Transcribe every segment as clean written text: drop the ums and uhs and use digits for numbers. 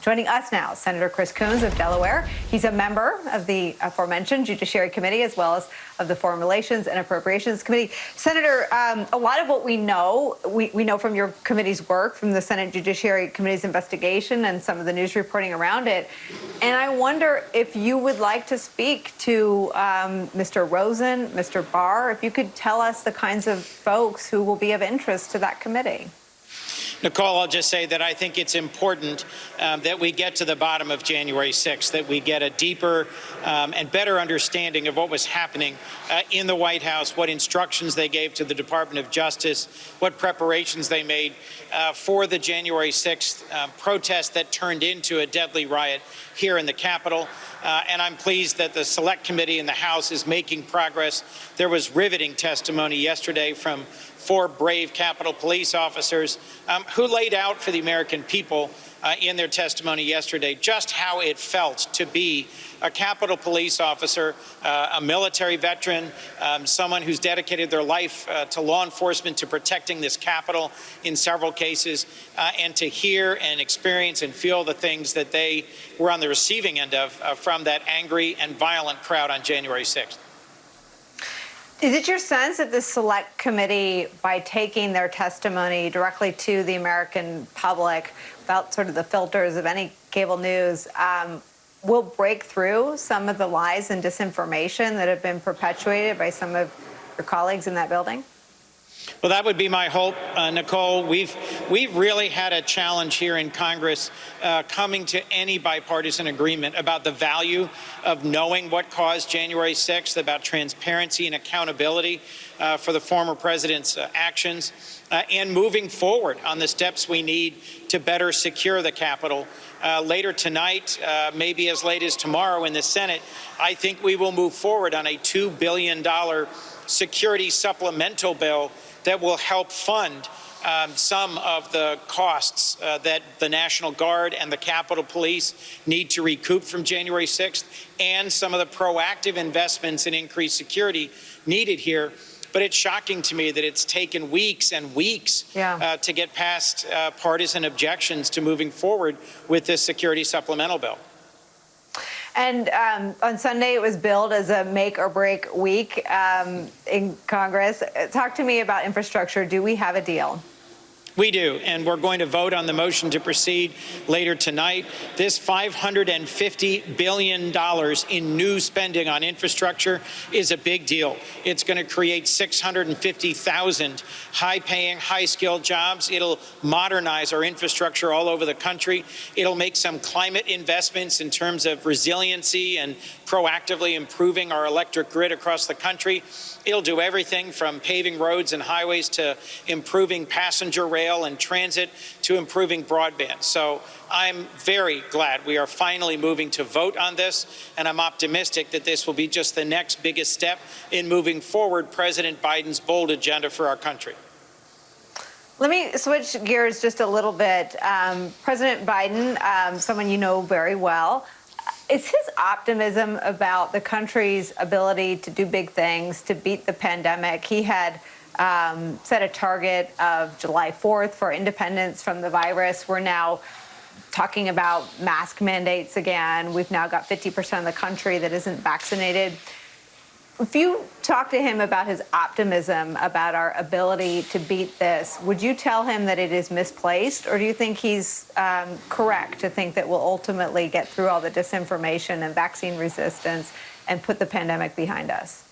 Joining us now, Senator Chris Coons of Delaware. He's a member of the aforementioned Judiciary Committee, as well as of the Foreign Relations and Appropriations Committee. Senator, a lot of what we know from your committee's work, from the Senate Judiciary Committee's investigation and some of the news reporting around it. And I wonder if you would like to speak to Mr. Rosen, Mr. Barr, if you could tell us the kinds of folks who will be of interest to that committee. Nicolle, I'll just say that I think it's important that we get to the bottom of January 6th, that we get a deeper and better understanding of what was happening in the White House, what instructions they gave to the Department of Justice, what preparations they made for the January 6th protest that turned into a deadly riot here in the Capitol. And I'm pleased that the Select Committee in the House is making progress. There was riveting testimony yesterday from 4 brave Capitol Police officers who laid out for the American people in their testimony yesterday just how it felt to be a Capitol Police officer, a military veteran, someone who's dedicated their life to law enforcement, to protecting this Capitol in several cases, and to hear and experience and feel the things that they were on the receiving end of from that angry and violent crowd on January 6th. Is it your sense that the Select Committee, by taking their testimony directly to the American public, without sort of the filters of any cable news, will break through some of the lies and disinformation that have been perpetuated by some of your colleagues in that building? Well, that would be my hope, Nicolle. We've really had a challenge here in Congress coming to any bipartisan agreement about the value of knowing what caused January 6th, about transparency and accountability for the former president's actions, and moving forward on the steps we need to better secure the Capitol. Later tonight, maybe as late as tomorrow in the Senate, I think we will move forward on a $2 billion security supplemental bill that will help fund some of the costs that the National Guard and the Capitol Police need to recoup from January 6th, and some of the proactive investments in increased security needed here. But it's shocking to me that it's taken weeks and weeks to get past partisan objections to moving forward with this security supplemental bill. And on Sunday, it was billed as a make or break week in Congress. Talk to me about infrastructure. Do we have a deal? We do, and we're going to vote on the motion to proceed later tonight. This $550 billion in new spending on infrastructure is a big deal. It's going to create 650,000 high-paying, high-skilled jobs. It'll modernize our infrastructure all over the country. It'll make some climate investments in terms of resiliency and proactively improving our electric grid across the country. It'll do everything from paving roads and highways to improving passenger rail and transit to improving broadband. So I'm very glad we are finally moving to vote on this, and I'm optimistic that this will be just the next biggest step in moving forward President Biden's bold agenda for our country. Let me switch gears just a little bit. President Biden, someone you know very well, is his optimism about the country's ability to do big things, to beat the pandemic? He had set a target of July 4th for independence from the virus. We're now talking about mask mandates again. We've now got 50% of the country that isn't vaccinated. If you talk to him about his optimism about our ability to beat this, would you tell him that it is misplaced, or do you think he's correct to think that we'll ultimately get through all the disinformation and vaccine resistance and put the pandemic behind us?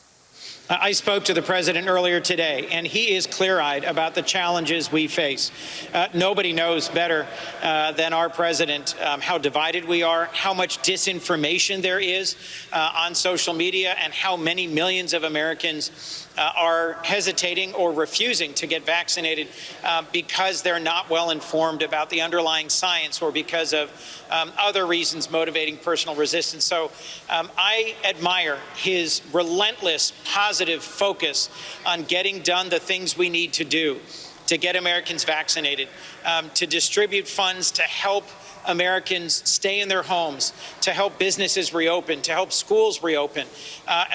I spoke to the president earlier today, and he is clear-eyed about the challenges we face. Nobody knows better than our president how divided we are, how much disinformation there is on social media, and how many millions of Americans are hesitating or refusing to get vaccinated because they're not well informed about the underlying science, or because of other reasons motivating personal resistance. So I admire his relentless positive focus on getting done the things we need to do to get Americans vaccinated, to distribute funds to help Americans stay in their homes, to help businesses reopen, to help schools reopen.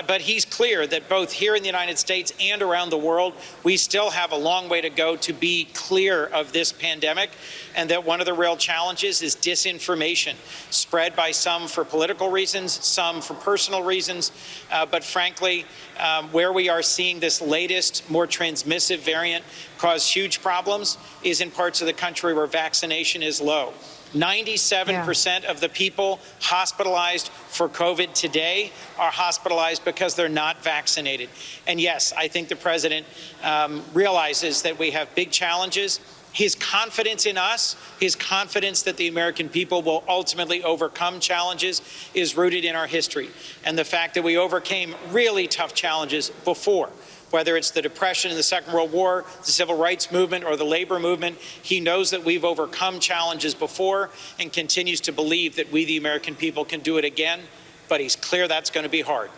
But he's clear that both here in the United States and around the world, we still have a long way to go to be clear of this pandemic, and that one of the real challenges is disinformation, spread by some for political reasons, some for personal reasons, but frankly, where we are seeing this latest, more transmissive variant cause huge problems is in parts of the country where vaccination is low. 97% of the people hospitalized for COVID today are hospitalized because they're not vaccinated. And yes, I think the president realizes that we have big challenges. His confidence in us, his confidence that the American people will ultimately overcome challenges is rooted in our history. And the fact that we overcame really tough challenges before, whether it's the Depression and the Second World War, the Civil Rights Movement, or the labor movement, he knows that we've overcome challenges before and continues to believe that we, the American people, can do it again. But he's clear that's going to be hard.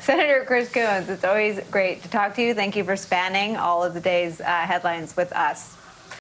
Senator Chris Coons, it's always great to talk to you. Thank you for spanning all of the day's headlines with us.